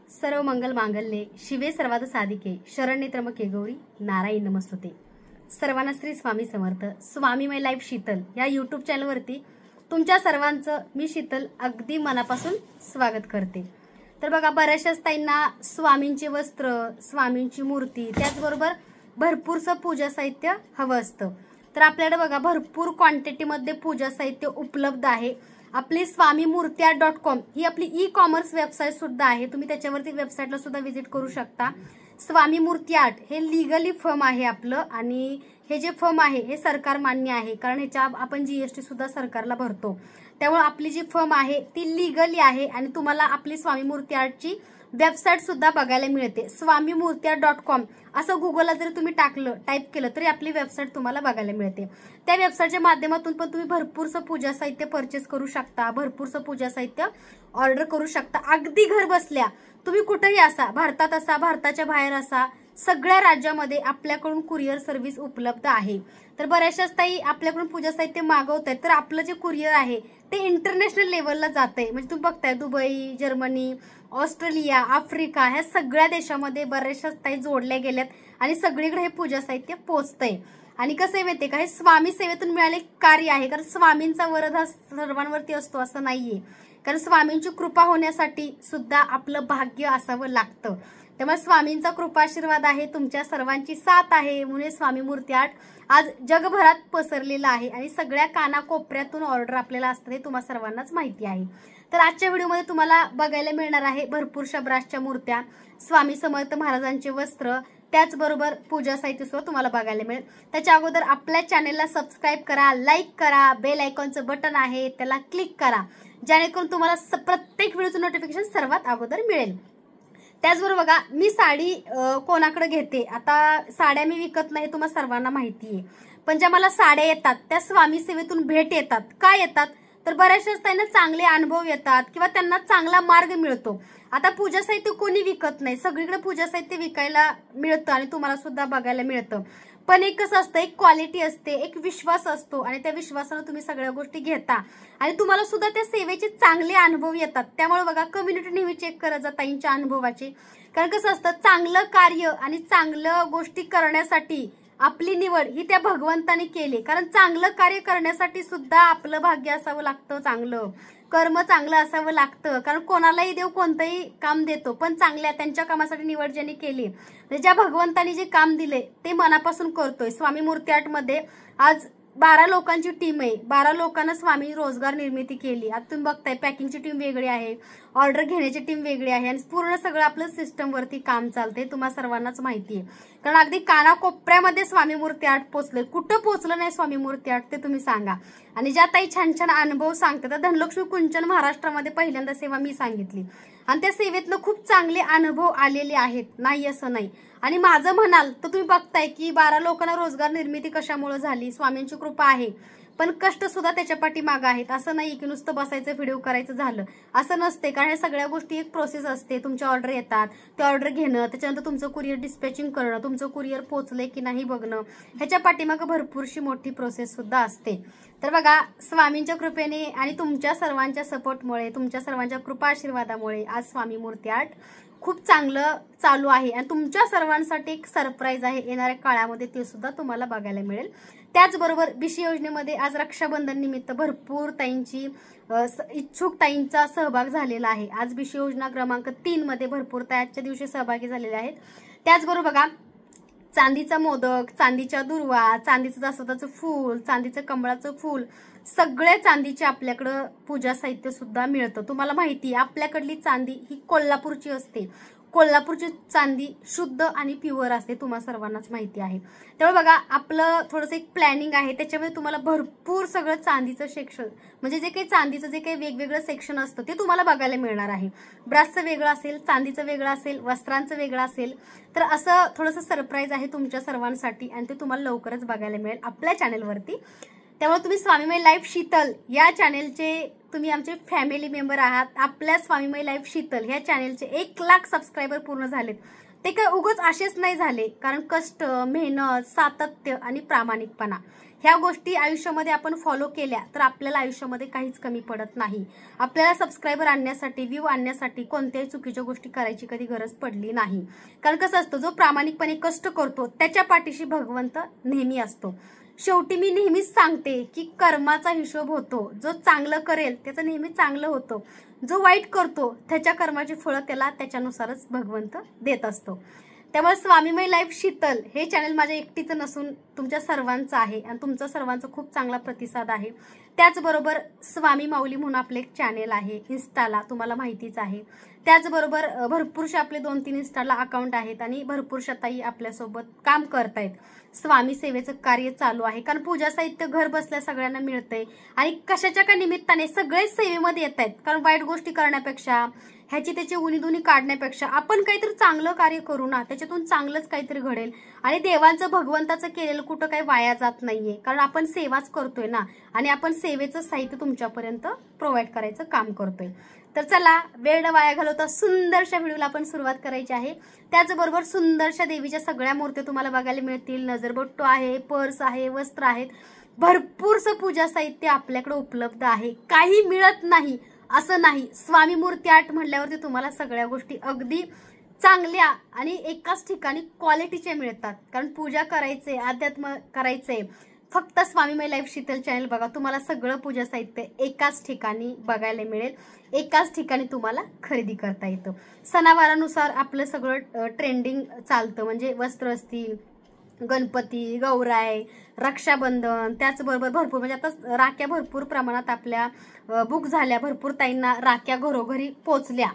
सर्व मंगल मांगल्ये शिवे सर्वाद साधिके शरण्ये त्र्यंबके गौरी नारायणी नमस्तुते। सर्वांना श्री स्वामी समर्थ। स्वामी माय लाईफ शीतल या यूट्यूब चॅनलवरती तुमच्या सर्वांचं मी शीतल अगदी मनापासून स्वागत करते। तर बघा, बऱ्याचशाच ताईंना स्वामींचे वस्त्र, स्वामींची मूर्ती, त्याचबरोबर भरपूरसं पूजा साहित्य हवं असतं। तर आपल्याकडे बघा भरपूर क्वांटिटीमध्ये पूजा साहित्य उपलब्ध आहे। आपली swamimurtya.com ही आपली ई-कॉमर्स वेबसाईट सुद्धा आहे। तुम्ही त्याच्यावरती वेबसाईटला सुद्धा व्हिजिट करू शकता। स्वामी मूर्ती आर्ट हे लीगली फर्म आहे आपलं, आणि हे जे फर्म आहे हे सरकार मान्य आहे, कारण ह्याच्या आपण जीएसटी सुद्धा सरकारला भरतो। त्यामुळे आपली जी फर्म आहे ती लीगली आहे, आणि तुम्हाला आपली स्वामी मूर्ती आर्टची वेबसाईट सुद्धा बघायला मिळते। swamimurtya.com असं गुगलला जरी तुम्ही टाईप केलं तरी आपली वेबसाईट तुम्हाला बघायला मिळते। त्या वेबसाईटच्या माध्यमातून पण तुम्ही भरपूरसं पूजा साहित्य परचेस करू शकता, भरपूरसं पूजा साहित्य ऑर्डर करू शकता। अगदी घर बसल्या तुम्ही कुठेही असा, भारतात असा, भारताच्या बाहेर असा, सगळ्या राज्यामध्ये आपल्याकडून कुरिअर सर्व्हिस उपलब्ध आहे। तर बऱ्याचशाच ताई आपल्याकडून पूजा साहित्य मागवतायत, तर आपलं जे कुरिअर आहे ते इंटरनॅशनल लेवलला जातंय। म्हणजे तुम्ही बघताय दुबई, जर्मनी, ऑस्ट्रेलिया, आफ्रिका ह्या सगळ्या देशामध्ये बऱ्याचशाच ताई जोडल्या गेल्यात, आणि सगळीकडे हे पूजा साहित्य पोहोचतंय। आणि कसं आहे माहितीये का, हे स्वामी सेवेतून मिळाले कार्य आहे, कारण स्वामींचा वरद हा सर्वांवरती असतो असं नाहीये, कारण स्वामींची कृपा होण्यासाठी सुद्धा आपलं भाग्य असावं लागतं। त्यामुळे स्वामींचा कृपा आशीर्वाद आहे, तुमच्या सर्वांची साथ आहे, म्हणून स्वामी मूर्ती आर्ट आज जगभरात पसरलेला आहे, आणि सगळ्या कानाकोपऱ्यातून ऑर्डर आपल्याला असतं हे तुम्हा सर्वांनाच माहिती आहे। तर आजच्या व्हिडिओमध्ये तुम्हाला बघायला मिळणार आहे भरपूरशा ब्रासच्या मूर्त्या, स्वामी समर्थ महाराजांचे वस्त्र, त्याचबरोबर पूजा साहित्य सुद्धा तुम्हाला बघायला मिळेल। त्याच्या अगोदर आपल्या चॅनेलला सबस्क्राईब करा, लाईक करा, बेल आयकॉनचं बटन आहे त्याला क्लिक करा, जेणेकरून तुम्हाला प्रत्येक व्हिडिओचं नोटिफिकेशन सर्वात अगोदर मिळेल। त्याचबरोबर बघा, मी साडी कोणाकडे घेते, आता साड्या मी विकत नाही तुम्हाला सर्वांना माहिती आहे, पण ज्या मला साड्या येतात त्या स्वामी सेवेतून भेट येतात। काय येतात तर बऱ्याचशाच त्यांना चांगले अनुभव येतात, किंवा त्यांना चांगला मार्ग मिळतो। आता पूजा साहित्य कोणी विकत नाही, सगळीकडे पूजा साहित्य विकायला मिळतं आणि तुम्हाला सुद्धा बघायला मिळतं, पण एक कसं असतं, एक क्वालिटी असते, एक विश्वास असतो, आणि त्या विश्वासाने तुम्ही सगळ्या गोष्टी घेता आणि तुम्हाला सुद्धा त्या सेवेचे चांगले अनुभव येतात। त्यामुळे बघा, कम्युनिटी नेहमी चेक करत जा ताईंच्या अनुभवाची, कारण कसं असतं, चांगलं कार्य आणि चांगलं गोष्टी करण्यासाठी आपली निवड ही त्या भगवंताने केली, कारण चांगलं कार्य करण्यासाठी सुद्धा आपलं भाग्य असावं लागतं, चांगलं कर्म चांगलं असावं लागतं, कारण कोणालाही देव कोणतंही काम देतो, पण चांगल्या त्यांच्या कामासाठी निवड ज्यांनी केली, ज्या भगवंतानी जे काम दिले ते मनापासून करतोय। स्वामी मूर्ती आर्ट मध्ये आज 12 लोकांची टीम आहे, 12 लोकांना स्वामी रोजगार निर्मिती केली। आता तुम्ही बघताय पॅकिंगची टीम वेगळी आहे, ऑर्डर घेण्याची टीम वेगळी आहे, आणि पूर्ण सगळं आपलं सिस्टम वरती काम चालतंय, तुम्हाला सर्वांनाच माहिती आहे, कारण अगदी कानाकोपऱ्यामध्ये स्वामी मूर्ती आर्ट पोहोचलंय। कुठं पोहोचलं नाही स्वामी मूर्ती आर्ट ते तुम्ही सांगा। आणि ज्या ताई छान छान अनुभव सांगतात, तर धनलक्ष्मी कुंचन महाराष्ट्रामध्ये पहिल्यांदा सेवा मी सांगितली, आणि त्या सेवेतनं खूप चांगले अनुभव आलेले आहेत, नाही असं नाही। आणि माझं म्हणाल तर तुम्ही बघताय की 12 लोकांना रोजगार निर्मिती कशामुळे झाली, स्वामींची कृपा आहे, पण कष्ट सुद्धा त्याच्या पाठीमागे आहेत। असं नाही की नुसतं बसायचं व्हिडिओ करायचं झालं, असं नसते, कारण ह्या सगळ्या गोष्टी एक प्रोसेस असते। तुमच्या ऑर्डर येतात, ते ऑर्डर घेणं, त्याच्यानंतर तुमचं कुरिअर डिस्पॅचिंग करणं, तुमचं कुरिअर पोहोचलंय की नाही बघणं, ह्याच्या पाठीमागे भरपूरशी मोठी प्रोसेस सुद्धा असते। तर बघा, स्वामींच्या कृपेने आणि तुमच्या सर्वांच्या सपोर्टमुळे, तुमच्या सर्वांच्या कृपा आशीर्वादामुळे आज स्वामी मूर्ती आर्ट खूप चांगलं चालू आहे, आणि तुमच्या सर्वांसाठी एक सरप्राईज आहे येणाऱ्या काळामध्ये, ते सुद्धा तुम्हाला बघायला मिळेल। त्याचबरोबर बीसी योजनेमध्ये आज रक्षाबंधन निमित्त भरपूर ताईंची इच्छुक ताईंचा सहभाग झालेला आहे। आज बीसी योजना क्रमांक 3 मध्ये भरपूर ताई आजच्या दिवशी सहभागी झालेले आहेत। त्याचबरोबर बघा, चांदीचा मोदक, चांदीच्या दुर्वा, चांदीचं जास्वंदाचं फूल, चांदीचं कमळाचं फूल, सगळे चांदीचे आपल्याकडं पूजा साहित्य सुद्धा मिळतं। तुम्हाला माहिती आहे आपल्याकडली चांदी ही कोल्हापूरची असते, कोल्हापूरची चांदी शुद्ध आणि प्युअर असते, तुम्हाला सर्वांनाच माहिती आहे। त्यामुळे बघा, आपलं थोडंसं एक प्लॅनिंग आहे, त्याच्यामध्ये तुम्हाला भरपूर सगळं चांदीचं सेक्शन, म्हणजे जे काही चांदीचं जे काही वेगवेगळं सेक्शन असतं ते तुम्हाला बघायला मिळणार आहे। ब्रासचं वेगळं असेल, चांदीचं वेगळं असेल, वस्त्रांचं वेगळं असेल, तर असं थोडंसं सरप्राईज आहे तुमच्या सर्वांसाठी, आणि ते तुम्हाला लवकरच बघायला मिळेल आपल्या चॅनेलवरती। त्यामुळे तुम्ही स्वामी माय लाईफ शीतल या चॅनेलचे तुम्ही आमचे फॅमिली मेंबर आहात। आपल्या स्वामी माय लाईफ शीतल ह्या चॅनेलचे 1 लाख सबस्क्रायबर पूर्ण झालेत। ते काय उगाच असेच नाही झाले, कारण कष्ट, मेहनत, सातत्य आणि प्रामाणिकपणा ह्या गोष्टी आयुष्यामध्ये आपण फॉलो केल्या तर आपल्याला आयुष्यामध्ये काहीच कमी पडत नाही. आपल्याला सबस्क्रायबर आणण्यासाठी, व्ह्यू आणण्यासाठी कोणत्याही चुकीच्या गोष्टी करायची कधी गरज पडली नाही. कारण कसं असतं, जो प्रामाणिकपणे कष्ट करतो त्याच्या पाठीशी भगवंत नेहमी असतो. शेवटी मी नेहमीच सांगते की कर्माचा हिशोब होतो. जो चांगलं करेल त्याचं नेहमी चांगलं होतं, जो वाईट करतो त्याच्या कर्माची फळं त्याला त्याच्यानुसारच भगवंत देत असतो. त्यामुळे स्वामीमय लाईफ शीतल हे चॅनल माझ्या एकटीचं नसून तुमच्या सर्वांचं आहे आणि तुमचा सर्वांचा खूप चांगला प्रतिसाद आहे. त्याचबरोबर स्वामी माऊली म्हणून आपले एक चॅनेल आहे इन्स्टाला, तुम्हाला माहितीच आहे. त्याचबरोबर भरपूरशे आपले 2-3 इन्स्टाला अकाउंट आहेत आणि भरपूरशा ताई आपल्यासोबत काम करतायत. स्वामी सेवेचं कार्य चालू आहे, कारण पूजा साहित्य घर बसल्या सगळ्यांना मिळतंय आणि कशाच्या का निमित्ताने सगळेच सेवेमध्ये येत आहेत. कारण वाईट गोष्टी करण्यापेक्षा, ह्याची त्याची उणीधुनी काढण्यापेक्षा आपण काहीतरी चांगलं कार्य करू ना, त्याच्यातून चांगलंच काहीतरी घडेल. आणि देवांचं, भगवंताचं केलेलं कुठं काही वाया जात नाहीये, कारण आपण सेवाच करतोय ना आणि आपण सेवेचं साहित्य तुमच्यापर्यंत प्रोव्हाइड करायचं काम करतोय. तर चला, वेळ वाया घालवता सुंदरशा व्हिडिओला आपण सुरुवात करायची आहे. त्याचबरोबर सुंदरशा देवीच्या सगळ्या मूर्त्या तुम्हाला बघायला मिळतील. नजरबट्टू आहे, पर्स आहे, वस्त्र आहेत, भरपूरसं पूजा साहित्य आपल्याकडे उपलब्ध आहे. काही मिळत नाही असं नाही. स्वामी मूर्ती आर्ट म्हटल्यावरती तुम्हाला सगळ्या गोष्टी अगदी चांगल्या आणि एकाच ठिकाणी क्वालिटीच्या मिळतात. कारण पूजा करायचे, अध्यात्म करायचे, फक्त स्वामीमय लाईफ शीतल चॅनल बघा, तुम्हाला सगळं पूजा साहित्य एकाच ठिकाणी बघायला मिळेल, एकाच ठिकाणी तुम्हाला खरेदी करता येतं. सणावारानुसार आपलं सगळं ट्रेंडिंग चालतं, म्हणजे वस्त्र असतील, गणपती, गौराई, रक्षाबंधन, त्याचबरोबर भरपूर म्हणजे आता राख्या भरपूर प्रमाणात आपल्या बुक झाल्या, भरपूर ताईंना राख्या घरोघरी पोचल्या.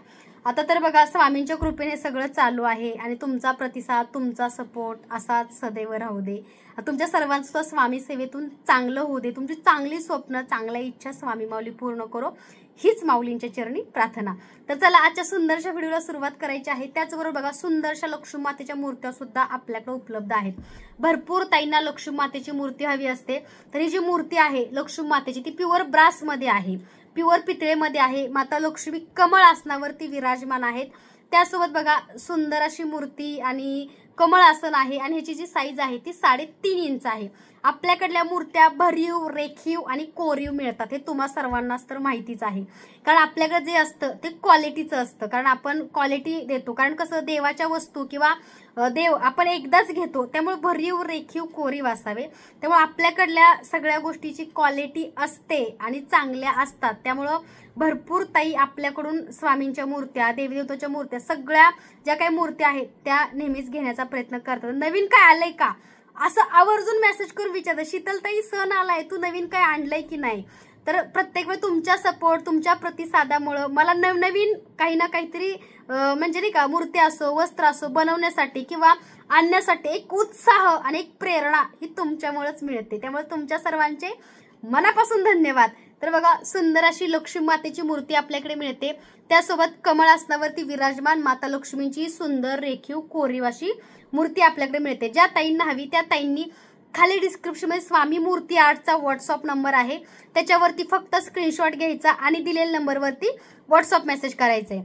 आता तर बघा, स्वामींच्या कृपेने सगळं चालू आहे आणि तुमचा प्रतिसाद, तुमचा सपोर्ट असाच सदैव राहू दे. तुमच्या सर्वांचं स्वामी सेवेतून चांगलं होऊ दे. तुमची चांगली स्वप्न, चांगल्या इच्छा स्वामी माऊली पूर्ण करो, हीच माऊलींच्या चरणी प्रार्थना. तर चला, आजच्या सुंदरशा व्हिडिओला सुरुवात करायची आहे. त्याचबरोबर बघा, सुंदरशा लक्ष्मी मातेच्या मूर्त्या सुद्धा आपल्याकडे उपलब्ध आहेत. भरपूर ताईंना लक्ष्मी मातेची मूर्ती हवी असते, तर ही जी मूर्ती आहे लक्ष्मी मातेची ती प्युअर ब्रासमध्ये आहे, प्युअर पितळेमध्ये आहे. माता लक्ष्मी कमळ आसनावरती विराजमान आहेत. त्यासोबत बघा, सुंदर अशी मूर्ती आणि कमळ आसन आहे आणि ह्याची जी साईज आहे ती 3.5 इंच आहे. आपल्याकडल्या मूर्त्या भरीव, रेखीव आणि कोरीव मिळतात, हे तुम्हा सर्वांनाच तर माहितीच आहे. कारण आपल्याकडे जे असतं ते क्वालिटीचं असतं, कारण आपण क्वालिटी देतो. कारण कसं, देवाच्या वस्तू किंवा देव आपण एकदाच घेतो, त्यामुळे भरीव, रेखीव, कोरीव असावे. त्यामुळे आपल्याकडल्या सगळ्या गोष्टीची क्वालिटी असते आणि चांगल्या असतात. त्यामुळं भरपूर ताई आपल्याकडून स्वामींच्या मूर्त्या, देवीदेवताच्या मूर्त्या, सगळ्या ज्या काही मूर्त्या आहेत त्या नेहमीच घेण्याचा प्रयत्न करतात. नवीन काय आलंय का असं आवर्जून मेसेज करून विचारतात, शीतलताई सण आलाय, तू नवीन काय आणलंय की नाही. तर प्रत्येक वेळी तुमच्या सपोर्ट, तुमच्या प्रतिसादामुळे मला नवनवीन काही ना काहीतरी म्हणजे नाही का, मूर्ती असो, वस्त्र असो बनवण्यासाठी किंवा आणण्यासाठी एक उत्साह आणि एक प्रेरणा ही तुमच्यामुळेच मिळते. त्यामुळे तुमच्या सर्वांचे मनापासून धन्यवाद. तर बघा, सुंदर अशी लक्ष्मी मातेची मूर्ती आपल्याकडे मिळते. त्यासोबत कमळ आसनावरती विराजमान माता लक्ष्मींची सुंदर, रेखीव, कोरीव अशी मूर्ती आपल्याकडे मिळते. ज्या ताईंना हवी त्या ताईंनी खाली डिस्क्रिप्शनमध्ये स्वामी मूर्ती आर्टचा व्हॉट्सअप नंबर आहे, त्याच्यावरती फक्त स्क्रीनशॉट घ्यायचा आणि दिलेल्या नंबरवरती व्हॉट्सअप मेसेज करायचा आहे.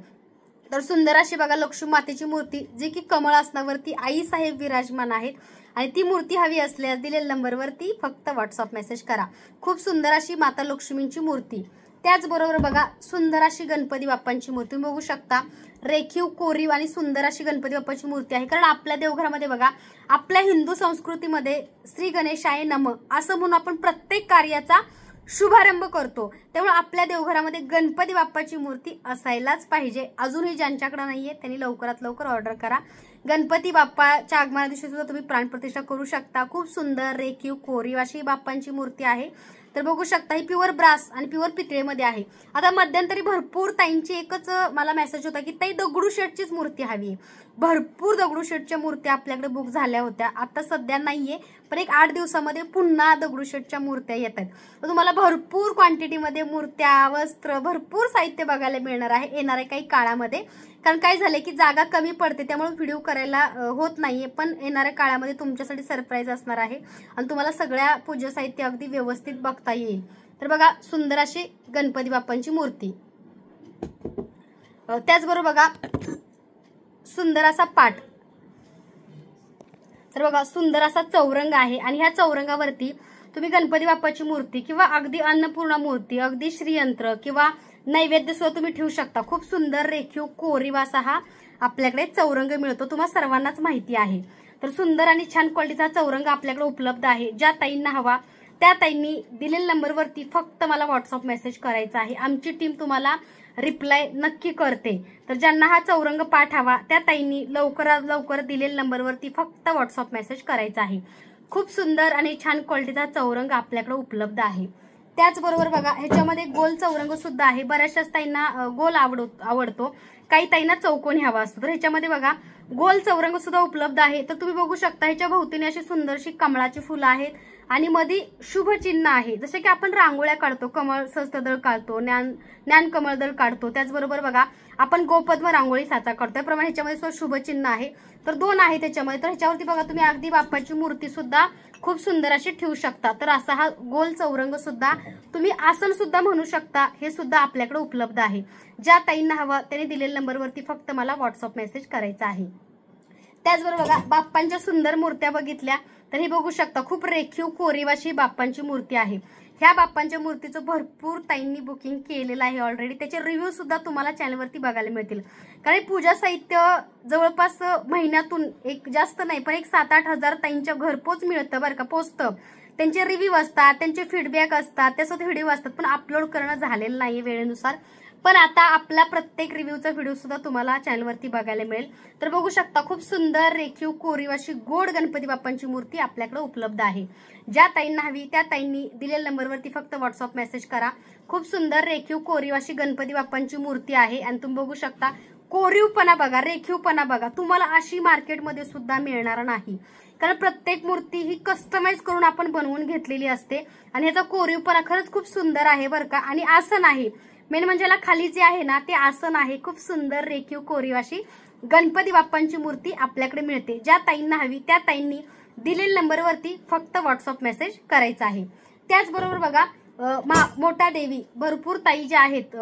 तर सुंदर अशी बघा लक्ष्मी मातेची मूर्ती, जी की कमळ आसनावरती आई साहेब विराजमान आहेत आणि ती मूर्ती हवी असल्यास दिलेल्या नंबरवरती फक्त व्हॉट्सअप मेसेज करा. खूप सुंदर अशी माता लक्ष्मींची मूर्ती. त्याचबरोबर बघा, सुंदर अशी गणपती बाप्पांची मूर्ती बघू शकता, रेखीव, कोरीव आणि सुंदर अशी गणपती बाप्पाची मूर्ती आहे. कारण आपल्या देवघरामध्ये बघा, आपल्या हिंदू संस्कृतीमध्ये श्री गणेशाय नमः असं म्हणून आपण प्रत्येक कार्याचा शुभारंभ करतो. त्यामुळे आपल्या देवघरामध्ये गणपती बाप्पाची मूर्ती असायलाच पाहिजे. अजूनही ज्यांच्याकडे नाहीये त्यांनी लवकरात लवकर ऑर्डर करा. गणपती बाप्पाच्या आगमना दिवशी सुद्धा तुम्ही प्राणप्रतिष्ठा करू शकता. खूप सुंदर, रेखीव, कोरीव अशी बाप्पांची मूर्ती आहे. तर बघू शकता, ही प्युअर ब्रास आणि प्युअर पितळेमध्ये आहे. आता मध्यंतरी भरपूर ताईंची एकच मला मेसेज होता की ताई दगडूशेठचीच मूर्ती हवी. भरपूर दगडूशेठच्या मूर्त्या आपल्याकडे बुक झाल्या होत्या, आता सध्या नाहीये, पण एक 8 दिवसामध्ये पुन्हा दगडूशेठच्या मूर्त्या येत आहेत. तर तुम्हाला भरपूर क्वांटिटीमध्ये मूर्त्या, वस्त्र, भरपूर साहित्य बघायला मिळणार आहे येणाऱ्या काही काळामध्ये. कारण काय झालंय की जागा कमी पडते, त्यामुळे व्हिडिओ करायला होत नाहीये. पण येणाऱ्या काळामध्ये तुमच्यासाठी सरप्राईज असणार आहे आणि तुम्हाला सगळ्या पूजा साहित्य अगदी व्यवस्थित बघता येईल. तर बघा, सुंदर अशी गणपती बाप्पांची मूर्ती. त्याचबरोबर बघा, सुंदर असा पाट, तर बघा सुंदर असा चौरंग आहे आणि ह्या चौरंगावरती तुम्ही गणपती बाप्पाची मूर्ती किंवा अगदी अन्नपूर्णा मूर्ती, अगदी श्रीयंत्र किंवा नैवेद्य सुद्धा तुम्ही ठेवू शकता। खूप सुंदर रेखीव कोरीव असा हा आपल्याकडे चौरंग मिळतो, तुम्हाला सर्वांनाच माहिती आहे। तर सुंदर आणि छान क्वालिटीचा चौरंग आपल्याकडे उपलब्ध आहे। ज्या ताईंना हवा त्या ताईंनी दिलेल्या नंबरवरती फक्त मला व्हॉट्सअप मेसेज करायचा आहे, आमची टीम तुम्हाला रिप्लाय नक्की करते। तर ज्यांना हा चौरंग पाठ हवा त्या ताईंनी लवकरात लवकर दिलेल्या नंबरवरती फक्त व्हॉट्सअप मेसेज करायचा आहे। खूप सुंदर आणि छान क्वालिटीचा चौरंग आपल्याकडे उपलब्ध आहे। त्याचबरोबर बघा ह्याच्यामध्ये गोल चौरंग सुद्धा आहे। बऱ्याचशा ताईंना गोल आवडतो, काही ताईंना चौकोनी हवा असतो। तर ह्याच्यामध्ये बघा गोल चौरंग सुद्धा उपलब्ध आहे। तर तुम्ही बघू शकता ह्याच्या भोवतीने अशी सुंदरशी कमळाची फुलं आहेत आणि मध्ये शुभ चिन्ह आहे। जसे की आपण रांगोळ्या काढतो, कमळ सहस्त्रदळ काढतो, ज्ञान कमळदळ काढतो, त्याचबरोबर बघा आपण गोपद्म रांगोळी साचा काढतो, त्याप्रमाणे ह्याच्यामध्ये शुभ चिन्ह आहे। तर दोन आहे त्याच्यामध्ये। तर ह्याच्यावरती बघा तुम्ही अगदी बाप्पाची मूर्ती सुद्धा खूप सुंदर अशी ठेवू शकता। तर असा हा गोल चौरंग सुद्धा तुम्ही आसन सुद्धा म्हणू शकता, हे सुद्धा आपल्याकडे उपलब्ध आहे। ज्या ताईंना हवं त्यांनी दिलेल्या नंबरवरती फक्त मला व्हॉट्सअप मेसेज करायचा आहे। त्याचबरोबर बघा बाप्पांच्या सुंदर मूर्त्या बघितल्या तर हे बघू शकता खूप रेखीव कोरीव अशी बाप्पांची मूर्ती आहे। ह्या बाप्पांच्या मूर्तीचं भरपूर ताईंनी बुकिंग केलेलं आहे ऑलरेडी, त्याचे रिव्ह्यू सुद्धा तुम्हाला चॅनलवरती बघायला मिळतील। कारण पूजा साहित्य जवळपास महिन्यातून एक जास्त नाही पण एक 7-8 हजार ताईंच्या घरपोच मिळतं बरं का, पोचतं। त्यांचे रिव्ह्यू असतात, त्यांचे फीडबॅक असतात, त्यासोबत व्हिडिओ असतात, पण अपलोड करणं झालेलं नाही वेळेनुसार। पण आता आपला प्रत्येक रिव्ह्यूचा व्हिडिओ सुद्धा तुम्हाला चॅनलवरती बघायला मिळेल। तर बघू शकता खूप सुंदर रेखीव कोरीव अशी गोड गणपती बाप्पांची मूर्ती आपल्याकडे उपलब्ध आहे। ज्या ताईंना हवी त्या ताईंनी दिलेल्या नंबरवरती फक्त व्हॉट्सअप मेसेज करा। खूप सुंदर रेखीव कोरीव अशी गणपती बाप्पांची मूर्ती आहे आणि तुम्ही बघू शकता कोरीवपणा बघा, रेखीवपणा बघा, तुम्हाला अशी मार्केटमध्ये सुद्धा मिळणार नाही। कारण प्रत्येक मूर्ती ही कस्टमाइज करून आपण बनवून घेतलेली असते आणि ह्याचा कोरीवपणा खरंच खूप सुंदर आहे बरं का। आणि आसन आहे मेन म्हणजे याला खाली जे आहे ना ते आसन आहे। खूप सुंदर रेखीव कोरीव अशी गणपती बाप्पांची मूर्ती आपल्याकडे मिळते। ज्या ताईंना हवी त्या ताईंनी दिलेल्या नंबरवरती फक्त व्हॉट्सअप मेसेज करायचा आहे। त्याचबरोबर बघा मोठा देवी भरपूर ताई ज्या आहेत,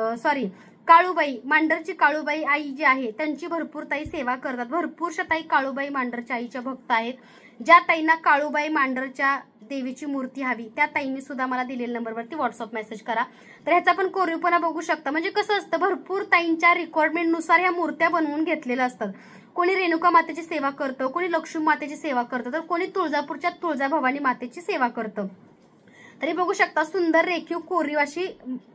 काळूबाई मांडरची काळूबाई आई जी आहे त्यांची भरपूर ताई सेवा करतात। भरपूरशा ताई काळूबाई मांडरच्या आईच्या भक्त आहेत। ज्या ताईंना काळूबाई मांडरच्या देवीची मूर्ती हवी त्या ताईंनी सुद्धा मला दिलेल्या नंबरवरती व्हॉट्सअप मेसेज करा। तर ह्याचा पण कोरीवपणा बघू शकता, म्हणजे कसं असतं भरपूर ताईंच्या रिक्वायरमेंटनुसार ह्या मूर्त्या बनवून घेतलेल्या असतात। कोणी रेणुका मातेची सेवा करतं, कोणी लक्ष्मी मातेची सेवा करतं, तर कोणी तुळजापूरच्या तुळजाभवानी मातेची सेवा करतं। तरी बघू शकता सुंदर रेखीव कोरीव अशी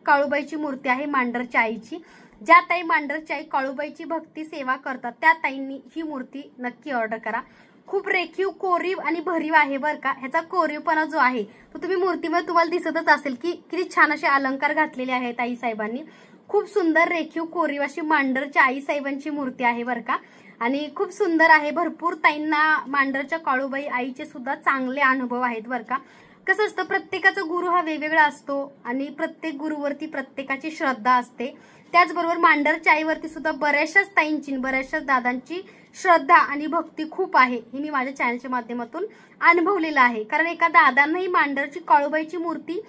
काळूबाईची मूर्ती आहे मांडरच्या आईची। ज्या ताई मांडरची आई काळूबाईची भक्ती सेवा करतात त्या ताईंनी ही मूर्ती नक्की ऑर्डर करा। खूप रेखीव कोरीव आणि भरीव आहे बरं का। ह्याचा कोरीवपणा जो आहे तो तुम्ही मूर्तीमध्ये तुम्हाला दिसतच असेल की किती छान असे अलंकार घातलेले आहेत आई साहेबांनी। खूप सुंदर रेखीव कोरीव अशी मांडरच्या आई साहेबांची मूर्ती आहे बरं का आणि खूप सुंदर आहे। भरपूर ताईंना मांडरच्या काळूबाई आईचे सुद्धा चांगले अनुभव आहेत बरं का। कसं असतं प्रत्येकाचा गुरु हा वेगवेगळा असतो आणि प्रत्येक गुरुवरती प्रत्येकाची श्रद्धा असते। त्याचबरोबर मांडरच्या आईवरती सुद्धा बऱ्याचशाच ताईंची बऱ्याचशाच दादांची श्रद्धा आणि भक्ती खूप आहे, हे मी माझ्या चॅनलच्या माध्यमातून अनुभवलेलं आहे। कारण एका दादांनाही मांडरची काळूबाईची मूर्ती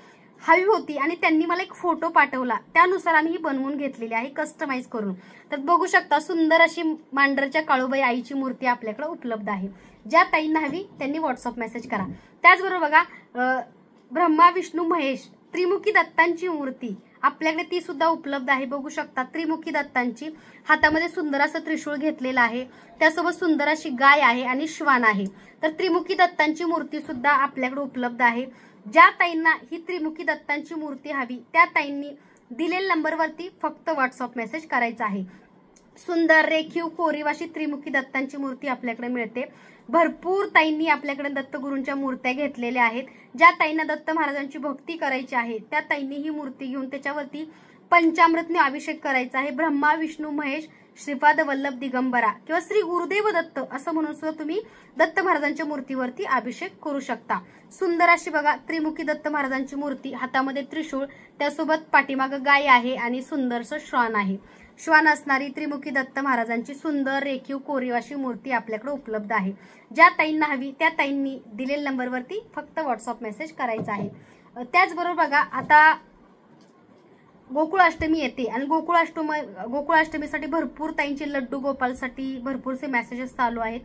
हवी होती आणि त्यांनी मला एक फोटो पाठवला, त्यानुसार आम्ही ही बनवून घेतलेली आहे कस्टमाइज करून। तर बघू शकता सुंदर अशी मांडरच्या काळूबाई आईची मूर्ती आपल्याकडे उपलब्ध आहे। ज्या ताईंना हवी त्यांनी व्हॉट्सअप मेसेज करा। त्याचबरोबर बघा ब्रह्मा विष्णू महेश त्रिमुखी दत्तांची मूर्ती आपल्याकडे ती सुद्धा उपलब्ध आहे। बघू शकता त्रिमुखी दत्तांची, हातामध्ये सुंदर असं त्रिशूळ घेतलेलं आहे, त्यासोबत सुंदर अशी गाय आहे आणि श्वान आहे। तर त्रिमुखी दत्तांची मूर्ती सुद्धा आपल्याकडे उपलब्ध आहे। ज्या ताईंना ही त्रिमुखी दत्तांची मूर्ती हवी त्या ताईंनी दिलेल्या नंबरवरती फक्त व्हॉट्सअप मेसेज करायचा आहे। सुंदर रेखीव कोरीव अशी त्रिमुखी दत्तांची मूर्ती आपल्याकडे मिळते। भरपूर ताईंनी आपल्याकडे दत्तगुरूंच्या मूर्त्या घेतलेल्या आहेत। ज्या ताईंना दत्त महाराजांची भक्ती करायची आहे त्या ताईंनी ही मूर्ती घेऊन त्याच्यावरती पंचामृतने अभिषेक करायचा आहे। ब्रह्मा विष्णू महेश श्रीपाद वल्लभ दिगंबरा किंवा श्री गुरुदेव दत्त असं म्हणून सुद्धा तुम्ही दत्त महाराजांच्या मूर्तीवरती अभिषेक करू शकता। सुंदर अशी बघा त्रिमुखी दत्त महाराजांची मूर्ती, हातामध्ये त्रिशूळ, त्यासोबत पाठीमागं गाय आहे आणि सुंदरसं श्वान आहे। श्वान असणारी त्रिमुखी दत्त महाराजांची सुंदर रेखीव कोरीव अशी मूर्ती आपल्याकडे उपलब्ध आहे। ज्या ताईंना हवी त्या ताईंनी दिलेल्या नंबरवरती फक्त व्हॉट्सअप मेसेज करायचा आहे। त्याचबरोबर बघा आता गोकुळाष्टमी येते आणि गोकुळाष्टमीसाठी भरपूर ताईंचे लड्डू गोपालसाठी भरपूरसे मेसेजेस चालू आहेत।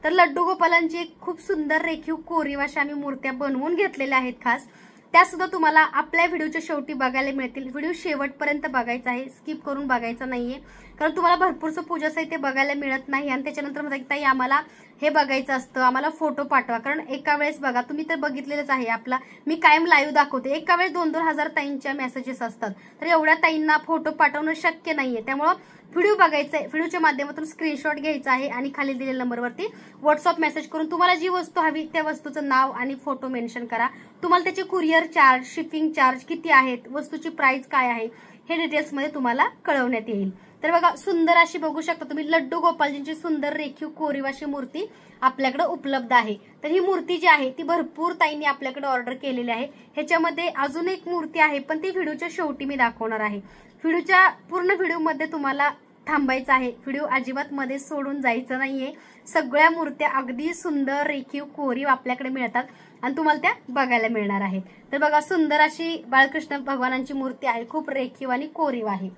तर लड्डू गोपालांची एक खूप सुंदर रेखीव कोरीव अशा आम्ही मूर्त्या बनवून घेतलेल्या आहेत खास, त्या सुद्धा तुम्हाला आपल्या व्हिडिओच्या शेवटी बघायला मिळतील। व्हिडिओ शेवटपर्यंत बघायचा आहे, स्किप करून बघायचा नाहीये, कारण तुम्हाला भरपूरचं पूजा साहित्य बघायला मिळत नाही आणि त्याच्यानंतर म्हणता की ताई आम्हाला हे बघायचं असतं, आम्हाला फोटो पाठवा। कारण एका वेळेस बघा, तुम्ही तर बघितलेलंच आहे आपला, मी कायम लाईव्ह दाखवते, एका वेळेस 2-2 हजार ताईंच्या मेसेजेस असतात, तर एवढ्या ताईंना फोटो पाठवणं शक्य नाहीये। त्यामुळे व्हिडिओ बघायचा आहे, व्हिडिओच्या माध्यमातून स्क्रीनशॉट घ्यायचा आहे आणि खाली दिलेल्या नंबरवरती व्हॉट्सअप मेसेज करून तुम्हाला जी वस्तू हवी त्या वस्तूचं नाव आणि फोटो मेन्शन करा। तुम्हाला त्याचे कुरिअर चार्ज, शिपिंग चार्ज किती आहेत, वस्तूची प्राइस काय आहे, हे डिटेल्स मध्ये तुम्हाला कळवण्यात येईल। तर बघा, सुंदर अशी बघू शकता तुम्ही लड्डू गोपालजींची सुंदर रेखीव कोरीव अशी मूर्ती आपल्याकडे उपलब्ध आहे। तर ही मूर्ती जी आहे ती भरपूर ताईंनी आपल्याकडे ऑर्डर केलेली आहे। ह्याच्यामध्ये अजून एक मूर्ती आहे, पण ती व्हिडिओच्या शेवटी मी दाखवणार आहे। व्हिडिओच्या पूर्ण व्हिडिओमध्ये तुम्हाला थांबायचं आहे, व्हिडिओ अजिबात मध्ये सोडून जायचं नाहीये। सगळ्या मूर्त्या अगदी सुंदर रेखीव कोरीव आपल्याकडे मिळतात आणि तुम्हाला त्या बघायला मिळणार आहेत। तर बघा, सुंदर अशी बाळकृष्ण भगवानांची मूर्ती आहे, खूप रेखीव आणि कोरीव आहे।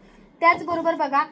त्याचबरोबर बघा,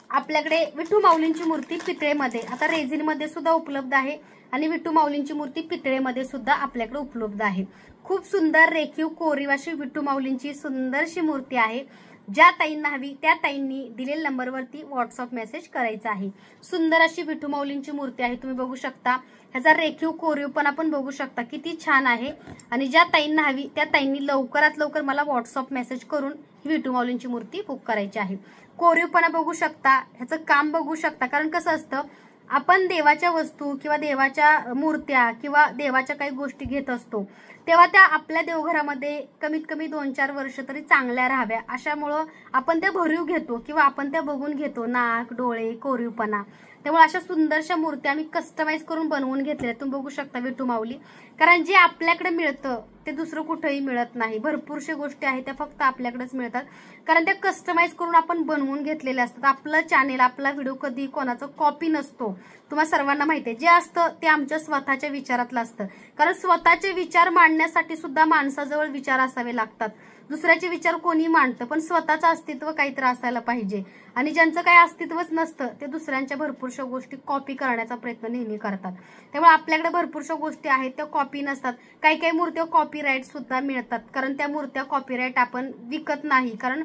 आपल्याकडे विठू माऊलींची मूर्ती पितळेमध्ये, आता रेझिनमध्ये सुद्धा उपलब्ध आहे आणि विठू माऊलींची मूर्ती पितळेमध्ये सुद्धा आपल्याकडे उपलब्ध आहे। खूप सुंदर रेखीव कोरीव अशी विठू माऊलींची सुंदरशी मूर्ती आहे। ज्या ताईंना हवी त्या ताईंनी दिलेल्या नंबरवरती व्हॉट्सअप मेसेज करायचा आहे। सुंदर अशी विठू माऊलींची मूर्ती आहे, तुम्ही बघू शकता। ह्याचा रेखीव कोरीव पण आपण बघू शकता किती छान आहे। आणि ज्या ताईंना हवी त्या ताईंनी लवकरात लवकर मला व्हॉट्सअप मेसेज करून विठू माऊलींची मूर्ती बुक करायची आहे। कोरीवपणा बघू शकता, ह्याचं काम बघू शकता। कारण कसं असतं, आपण देवाच्या वस्तू किंवा देवाच्या मूर्त्या किंवा देवाच्या काही गोष्टी घेत असतो, तेव्हा त्या आपल्या देवघरामध्ये कमीत कमी 2-4 वर्ष तरी चांगल्या राहाव्या, अशामुळं आपण त्या भरीव घेतो किंवा आपण त्या बघून घेतो, नाक, डोळे, कोरीवपणा। त्यामुळे अशा सुंदरशा मूर्त्या आम्ही कस्टमाइज करून बनवून घेतल्या, तुम्ही बघू शकता विठू माऊली। कारण जे आपल्याकडे मिळतं ते दुसरं कुठेही मिळत नाही, भरपूरशा गोष्टी आहेत त्या फक्त आपल्याकडेच मिळतात, कारण त्या कस्टमाइज करून आपण बनवून घेतलेल्या असतात। आपलं चॅनेल, आपला व्हिडिओ कधी कोणाचं कॉपी नसतो, तुम्हाला सर्वांना माहिती आहे। जे असतं ते आमच्या स्वतःच्या विचारातलं असतं, कारण स्वतःचे विचार मांडण्यासाठी सुद्धा माणसाजवळ विचार असावे लागतात। दुसऱ्याचे विचार कोणी मांडतं, पण स्वतःचं अस्तित्व काहीतरी असायला पाहिजे। आणि ज्यांचं काही अस्तित्वच नसतं ते दुसऱ्यांच्या भरपूरशा गोष्टी कॉपी करण्याचा प्रयत्न नेहमी करतात। त्यामुळे आपल्याकडे भरपूरशा गोष्टी आहेत त्या कॉपी नसतात। काही काही मूर्त्या कॉपीराईट सुद्धा मिळतात, कारण त्या मूर्त्या कॉपीराईट आपण विकत नाही, कारण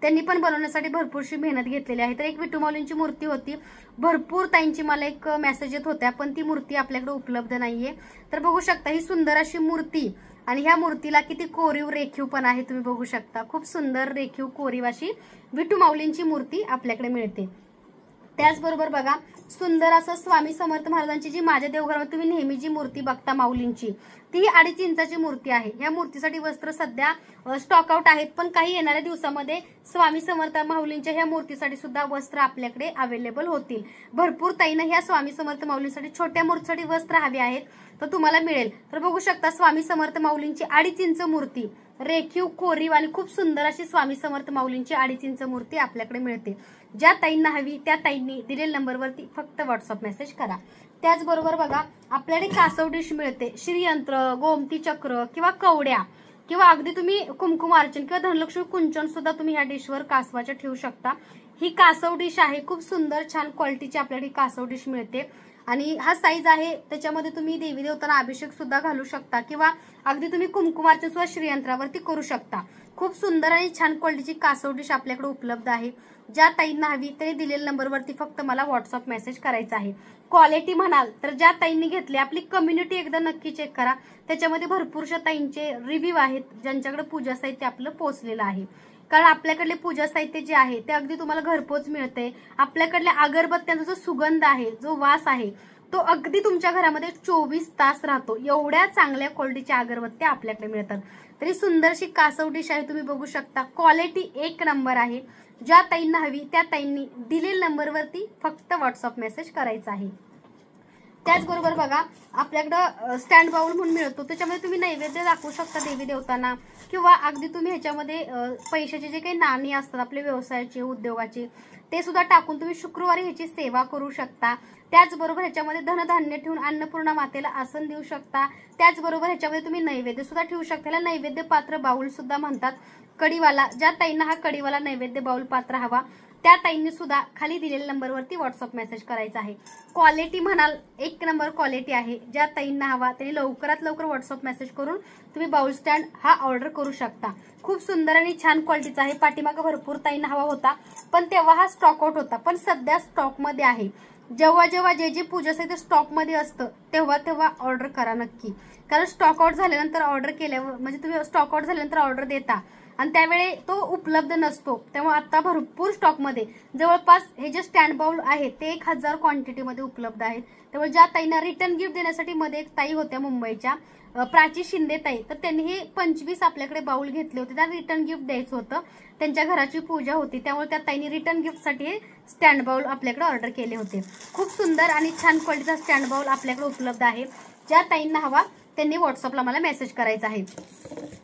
त्यांनी पण बनवण्यासाठी भरपूरशी मेहनत घेतलेली आहे। तर एक विठू माऊलींची मूर्ती होती, भरपूर ताईंची मला एक मेसेज येत होत्या, पण ती मूर्ती आपल्याकडे उपलब्ध नाहीये। तर बघू शकता ही सुंदर अशी मूर्ती, आणि ह्या मूर्तीला किती कोरीव रेखीव पण आहे, तुम्ही बघू शकता। खूप सुंदर रेखीव कोरीव अशी विठू माऊलींची मूर्ती आपल्याकडे मिळते। त्याचबरोबर बघा, सुंदर असं स्वामी समर्थ महाराजांची जी माझ्या देवघरामध्ये तुम्ही नेहमी जी मूर्ती बघता माऊलींची, ती 2.5 इंचाची मूर्ती आहे। या मूर्तीसाठी वस्त्र सध्या स्टॉक आउट आहेत, पण काही येणाऱ्या दिवसामध्ये स्वामी समर्थ माऊलींच्या ह्या मूर्तीसाठी सुद्धा वस्त्र आपल्याकडे अवेलेबल होतील। भरपूर ताईंना ह्या स्वामी समर्थ माऊलींसाठी छोट्या मूर्तीसाठी वस्त्र हवे आहेत, तर तुम्हाला मिळेल। तर बघू शकता स्वामी समर्थ माऊलींची 2.5 इंच मूर्ती, रेखीव कोरीव आणि खूप सुंदर अशी स्वामी समर्थ माऊलींची 2.5 इंच मूर्ती आपल्याकडे मिळते। ज्या ताईंना हवी त्या ताईंनी दिलेल्या नंबरवरती फक्त व्हॉट्सअप मेसेज करा। त्याचबरोबर बघा, आपल्याकडे कासव डिश मिळते, श्रीयंत्र, गोमती चक्र किंवा कवड्या, किंवा अगदी तुम्ही कुंकुमार्चन किंवा धनलक्ष्मी कुंचन सुद्धा तुम्ही ह्या डिशवर कासवाच्या ठेवू शकता। ही कासव डिश आहे, खूप सुंदर छान क्वालिटीची आपल्याकडे कासव डिश मिळते आणि हा साईज आहे, त्याच्यामध्ये तुम्ही देवी देवतांना अभिषेक सुद्धा घालू शकता किंवा अगदी तुम्ही कुंकुमार्चन सुद्धा श्रीयंत्रावरती करू शकता। खूप सुंदर आणि छान क्वालिटीची कासव डिश आपल्याकडे उपलब्ध आहे। ज्या ताईंना हवी तरी दिलेल्या नंबरवरती फक्त मला व्हॉट्सअप मेसेज करायचा आहे। क्वालिटी म्हणाल तर ज्या ताईंनी घेतली, आपली कम्युनिटी एकदा नक्की चेक करा, त्याच्यामध्ये भरपूरशा ताईंचे रिव्ह्यू आहेत ज्यांच्याकडे पूजा साहित्य आपलं पोहोचलेलं आहे। कारण आपल्याकडले पूजा साहित्य जे आहे ते अगदी तुम्हाला घरपोच मिळते। आपल्याकडल्या अगरबत्त्यांचा जो सुगंध आहे, जो वास आहे, तो अगदी तुमच्या घरामध्ये 24 तास राहतो। एवढ्या चांगल्या क्वालिटीच्या अगरबत्त्या आपल्याकडे मिळतात। तरी सुंदरशी कासव डिश आहे, तुम्ही बघू शकता, क्वालिटी 1 नंबर आहे। ज्या ताईंना हवी त्या ताईंनी दिलेल्या नंबरवरती फक्त व्हॉट्सअप मेसेज करायचा आहे। त्याचबरोबर बघा आपल्याकडं स्टँड बाउल म्हणून मिळतो, त्याच्यामध्ये तुम्ही नैवेद्य दाखवू शकता देवी देवतांना, किंवा अगदी तुम्ही ह्याच्यामध्ये पैशाचे जे काही नाणी असतात आपले व्यवसायाचे उद्योगाचे ते सुद्धा टाकून तुम्ही शुक्रवारी ह्याची सेवा करू शकता। त्याचबरोबर ह्याच्यामध्ये धनधान्य ठेवून अन्नपूर्णा मातेला आसन देऊ शकता। त्याचबरोबर ह्याच्यामध्ये तुम्ही नैवेद्य सुद्धा ठेवू शकता। ह्याला नैवेद्य पात्र बाउल सुद्धा म्हणतात। कढीवाला, ज्या ताईंना हा कढीवाला नैवेद्य बाउल पात्र हवा त्या ताईंनी सुद्धा खाली दिलेल्या नंबरवरती व्हॉट्सअप मेसेज करायचा आहे। क्वालिटी म्हणाल 1 नंबर क्वालिटी आहे। ज्या ताईंना हवा त्यांनी लवकरात लवकर व्हॉट्सअप मेसेज करून तुम्ही बाउल स्टँड हा ऑर्डर करू शकता। खूप सुंदर आणि छान क्वालिटीचा आहे। पाठीमागे भरपूर ताईंना हवा होता पण तेव्हा हा स्टॉक आउट होता, पण सध्या स्टॉक मध्ये आहे। जेव्हा जेव्हा जे पूजाचं स्टॉक मध्ये असतं तेव्हा तेव्हा ऑर्डर करा नक्की, कारण स्टॉक आउट झाल्यानंतर ऑर्डर केल्यावर म्हणजे तुम्ही स्टॉक आउट झाल्यानंतर ऑर्डर देता आणि त्यावेळी तो उपलब्ध नसतो। त्यामुळे आता भरपूर स्टॉक मध्ये जवळपास हे जे स्टँड बाउल आहे ते 1000 क्वांटिटी मध्ये उपलब्ध आहेत। त्यामुळे ज्या ताईंना रिटर्न गिफ्ट देण्यासाठी मध्ये एक ताई होत्या मुंबईच्या प्राची शिंदे ताई, तर त्यांनी हे 25 आपल्याकडे बाउल घेतले होते, त्यांना रिटर्न गिफ्ट द्यायचं होतं, त्यांच्या घराची पूजा होती, त्यामुळे त्या ताईंनी रिटर्न गिफ्टसाठी हे स्टँड बाउल आपल्याकडे ऑर्डर केले होते। खूप सुंदर आणि छान क्वालिटीचा स्टँड बाउल आपल्याकडे उपलब्ध आहे। ज्या ताईंना हवा त्यांनी व्हॉट्सअपला मला मेसेज करायचा आहे।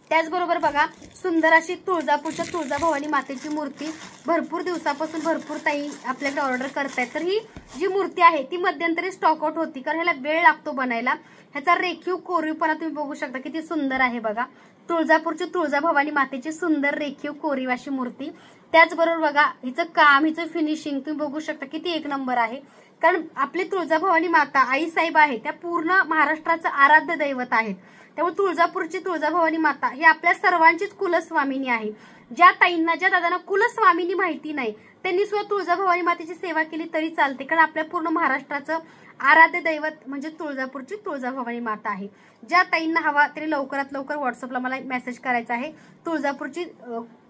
त्याचबरोबर बघा सुंदर अशी तुळजापूरच्या तुळजाभवानी मातेची मूर्ती भरपूर दिवसापासून भरपूर ताई आपल्याकडे ऑर्डर करतायत। तर ही जी मूर्ती आहे ती मध्यंतरी स्टॉक आउट होती, कारण ह्याला वेळ लागतो बनायला। ह्याचा रेखीव कोरीवपणा तुम्ही बघू शकता किती सुंदर आहे बघा। तुळजापूरची तुळजाभवानी मातेची सुंदर रेखीव कोरीव अशी मूर्ती। त्याचबरोबर बघा हिचं काम, हिचं फिनिशिंग तुम्ही बघू शकता किती 1 नंबर आहे। कारण आपली तुळजाभवानी माता आई साहेब आहे त्या पूर्ण महाराष्ट्राचं आराध्य दैवत आहेत। त्यामुळे तुळजापूरची तुळजाभवानी माता ही आपल्या सर्वांचीच कुलस्वामिनी आहे। ज्या ताईंना ज्या दादांना कुलस्वामिनी माहिती नाही त्यांनी सुद्धा तुळजाभवानी मातेची सेवा केली तरी चालते, कारण आपल्या पूर्ण महाराष्ट्राचं आराध्य दैवत म्हणजे तुळजापूरची तुळजाभवानी माता आहे। ज्या ताईंना हवा त्यांनी लवकरात लवकर व्हॉट्सअपला मला मेसेज करायचा आहे। तुळजापूरची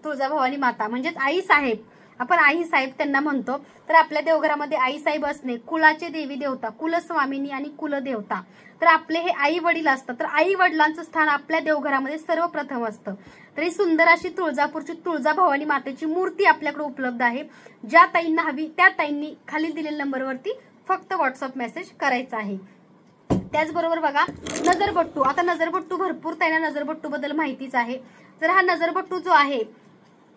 तुळजाभवानी माता म्हणजेच आई साहेब, आपण आई साहेब त्यांना म्हणतो। तर आपल्या देवघरामध्ये आई साहेब असणे कुलाचे देवी देवता, कुलस्वामिनी आणि कुलदेवता, तर आपले हे आई वडील असतात। तर आई वडिलांचं स्थान आपल्या देवघरामध्ये सर्वप्रथम असतं। तरी सुंदर अशी तुळजापूरची तुळजाभवानी मातेची मूर्ती आपल्याकडे उपलब्ध आहे। ज्या ताईंना हवी त्या ताईंनी खाली दिलेल्या नंबरवरती फक्त व्हॉट्सअप मेसेज करायचा आहे। त्याचबरोबर बघा नजरबट्टू, आता नजरबट्टू भरपूर ताईंना नजरबट्टू बद्दल माहितीच आहे। तर हा नजरबट्टू जो आहे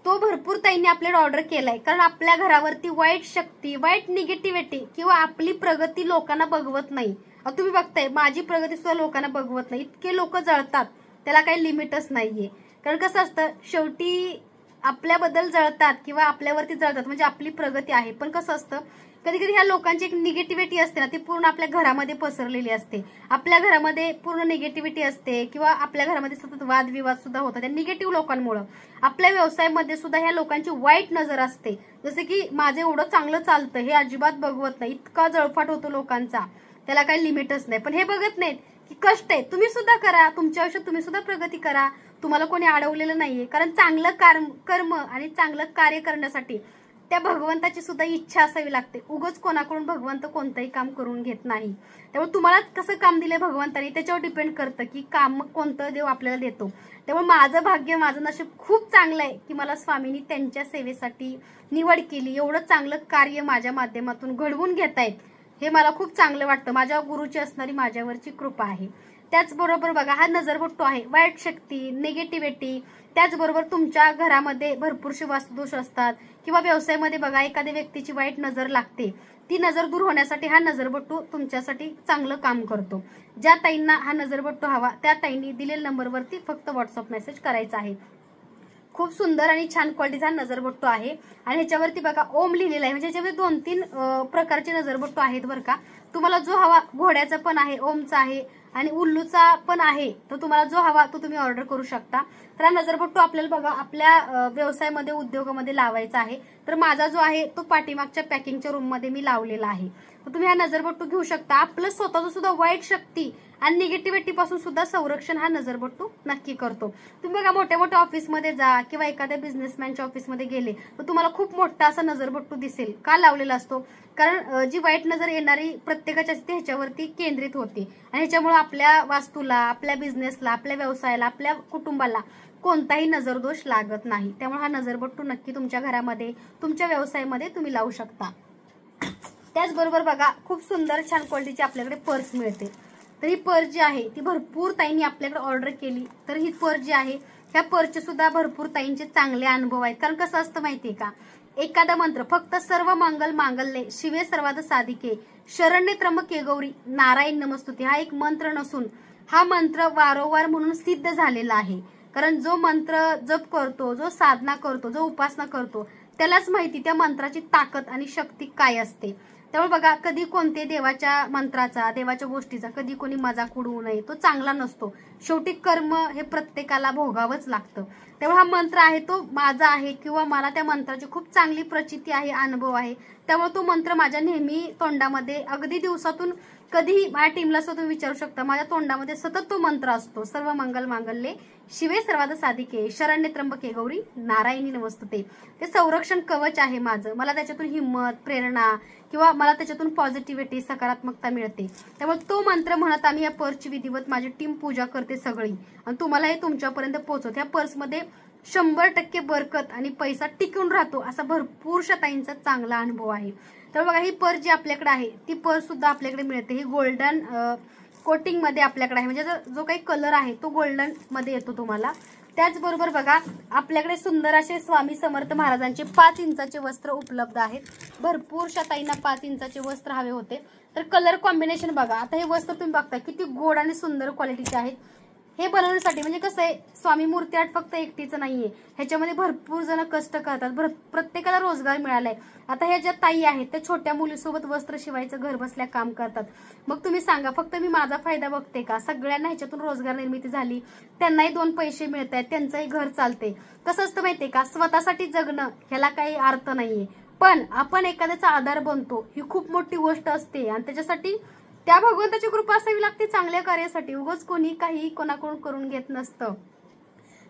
तो भरपूर ताईंनी आपल्याला ऑर्डर केलाय, कारण आपल्या घरावरती वाईट शक्ती, वाईट निगेटिव्हिटी किंवा आपली प्रगती लोकांना बघवत नाही। तुम्ही बघताय माझी प्रगती सुद्धा लोकांना बघवत नाही, इतके लोक जळतात त्याला काही लिमिटच नाहीये। कारण कसं असतं शेवटी आपल्याबद्दल जळतात किंवा आपल्यावरती जळतात म्हणजे आपली प्रगती आहे, पण कसं असतं कधी कधी ह्या लोकांची एक निगेटिव्हिटी असते ना ती पूर्ण आपल्या घरामध्ये पसरलेली असते। आपल्या घरामध्ये पूर्ण निगेटिव्हिटी असते किंवा आपल्या घरामध्ये सतत वादविवाद सुद्धा होतात त्या निगेटिव्ह लोकांमुळे। आपल्या व्यवसायामध्ये सुद्धा ह्या लोकांची वाईट नजर असते, जसे की माझे एवढं चांगलं चालतं हे अजिबात बघवत नाही, इतका जळफाट होतो लोकांचा त्याला काही लिमिटच नाही। पण हे बघत नाहीत की कष्ट आहे, तुम्ही सुद्धा करा, तुमच्या आयुष्यात तुम्ही सुद्धा प्रगती करा, तुम्हाला कोणी अडवलेलं नाहीये। कारण चांगलं कर्म आणि चांगलं कार्य करण्यासाठी त्या भगवंताची सुद्धा इच्छा असावी लागते। उगाच कोणाकडून भगवंत कोणतंही काम करून घेत नाही। त्यामुळे तुम्हाला कसं काम दिलंय भगवंताने त्याच्यावर डिपेंड करतं की काम कोणतं देव आपल्याला देतो। त्यामुळे माझं भाग्य, माझं नशीब खूप चांगलं आहे की मला स्वामींनी त्यांच्या सेवेसाठी निवड केली। एवढं चांगलं कार्य माझ्या माध्यमातून घडवून घेतायत हे मला खूप चांगलं वाटतं। माझ्या गुरुची असणारी माझ्यावरची कृपा आहे। त्याचबरोबर बघा हा नजरबट्टू आहे वाईट शक्ती, निगेटिव्हिटी, त्याचबरोबर तुमच्या घरामध्ये भरपूरशे वास्तुदोष असतात किंवा व्यवसायामध्ये बघा एखाद्या व्यक्तीची वाईट नजर लागते, ती नजर दूर होण्यासाठी हा नजरबट्टू तुमच्यासाठी चांगलं काम करतो। ज्या ताईंना हा नजरबट्टू हवा त्या ताईंनी दिलेल्या नंबरवरती फक्त व्हॉट्सअप मेसेज करायचा आहे। खूप सुंदर आणि छान क्वालिटीचा नजरबट्टू आहे आणि ह्याच्यावरती बघा ओम लिहिलेला आहे, म्हणजे ह्याच्यामध्ये 2-3 प्रकारचे नजरबट्टू आहेत बरं का। तुम्हाला जो हवा घोड्याचा पण आहे, ओमचा आहे आणि उल्लूचा पण आहे, तर तुम्हाला जो हवा तो तुम्ही ऑर्डर करू शकता। तर हा नजरबट्टू आपल्याला बघा आपल्या व्यवसायामध्ये उद्योगामध्ये लावायचा आहे। तर माझा जो आहे तो पाठीमागच्या पॅकिंगच्या रूम मध्ये मी लावलेला आहे। तर तुम्ही हा नजरबट्टू घेऊ शकता। आपलं स्वतःचं सुद्धा वाईट शक्ती आणि निगेटिव्हिटी पासून सुद्धा संरक्षण हा नजरबट्टू नक्की करतो। तुम्ही बघा मोठ्या मोठ्या ऑफिसमध्ये जा किंवा एखाद्या बिझनेसमॅनच्या ऑफिसमध्ये गेले तर तुम्हाला खूप मोठा असा नजरबट्टू दिसेल, का लावलेला असतो, कारण जी वाईट नजर येणारी प्रत्येकाच्या असते ह्याच्यावरती केंद्रित होते आणि ह्याच्यामुळे आपल्या वास्तूला, आपल्या बिझनेसला, आपल्या व्यवसायाला, आपल्या कुटुंबाला कोणताही नजरदोष लागत नाही। त्यामुळे हा नजरबट्टू नक्की तुमच्या घरामध्ये, तुमच्या व्यवसायामध्ये तुम्ही लावू शकता। त्याचबरोबर बघा खूप सुंदर छान क्वालिटीची आपल्याकडे पर्स मिळते। तर ही पर्स जी आहे ती भरपूर ताईंनी आपल्याकडे ऑर्डर केली। तर ही पर्स जी आहे ह्या पर्सचे सुद्धा भरपूर ताईंचे चांगले अनुभव आहेत। कारण कसं असतं माहितीये का, एखादा मंत्र फक्त सर्व मंगल मांगल्ये शिवे सर्वार्थ साधिके शरण्ये त्र्यंबके गौरी नारायणी नमस्तुते हा एक मंत्र नसून हा मंत्र वारंवार म्हणून सिद्ध झालेला आहे। कारण जो मंत्र जप करतो, जो साधना करतो, जो उपासना करतो त्यालाच माहिती त्या मंत्राची ताकद आणि शक्ती काय असते। त्यामुळे बघा कधी कोणते देवाच्या मंत्राचा, देवाच्या गोष्टीचा कधी कोणी मजाक उडवू नये, तो चांगला नसतो। शेवटी कर्म हे प्रत्येकाला भोगावंच लागतं। त्यामुळे हा मंत्र आहे तो माझा आहे किंवा मला त्या मंत्राची खूप चांगली प्रचिती आहे, अनुभव आहे। त्यामुळे तो मंत्र माझ्या नेहमी तोंडामध्ये अगदी दिवसातून कधीही माझ्या टीमला सुद्धा विचारू शकता, माझ्या तोंडामध्ये सतत तो मंत्र असतो। सर्व मंगल मांगल्ये शिवे सर्वार्थ साधिके शरण्ये त्र्यंबके गौरी नारायणी नमस्तुते। ते संरक्षण कवच आहे माझं। मला त्याच्यातून हिंमत, प्रेरणा किंवा मला त्याच्यातून पॉझिटिव्हिटी, सकारात्मकता मिळते। त्यामुळे तो मंत्र म्हणत आम्ही या पर्सची विधिवत माझी टीम पूजा करते सगळी आणि तुम्हाला हे तुमच्यापर्यंत पोहोचवते। या पर्समध्ये 100% बरकत आणि पैसा टिकून राहतो असा भरपूरशा ताईंचा चांगला अनुभव आहे। तर बघा ही पर्स जी आपल्याकडे आहे ती पर्स सुद्धा आपल्याकडे मिळते। ही गोल्डन कोटिंग मध्ये आपल्याकडे आहे, म्हणजे जो काही कलर आहे तो गोल्डन मध्ये येतो तुम्हाला। त्याचबरोबर बघा आपल्याकडे सुंदर असे स्वामी समर्थ महाराजांचे 5 इंचाचे वस्त्र उपलब्ध आहेत। भरपूरशा ताईंना 5 इंचाचे वस्त्र हवे होते। तर कलर कॉम्बिनेशन बघा, आता हे वस्त्र तुम्ही बघता किती गोड आणि सुंदर क्वालिटीचे आहेत। हे बनवण्यासाठी म्हणजे कसं आहे, स्वामी मूर्ती आर्ट फक्त एकटीचं नाहीये, ह्याच्यामध्ये भरपूर जण कष्ट करतात, प्रत्येकाला रोजगार मिळालाय। आता ह्या ज्या ताई आहेत त्या छोट्या मुलीसोबत वस्त्र शिवायचं घर बसल्या काम करतात। मग तुम्ही सांगा फक्त मी माझा फायदा बघते का? सगळ्यांना ह्याच्यातून रोजगार निर्मिती झाली, त्यांनाही 2 पैसे मिळत आहेत, त्यांचंही घर चालते। कसं असतं माहितीये का, स्वतःसाठी जगणं ह्याला काही अर्थ नाहीये, पण आपण एखाद्याचा आधार बनतो ही खूप मोठी गोष्ट असते आणि त्याच्यासाठी त्या भगवंताची कृपा असावी लागते चांगल्या कार्यासाठी। उगाच कोणी काही कोणाकडून करून घेत नसतं।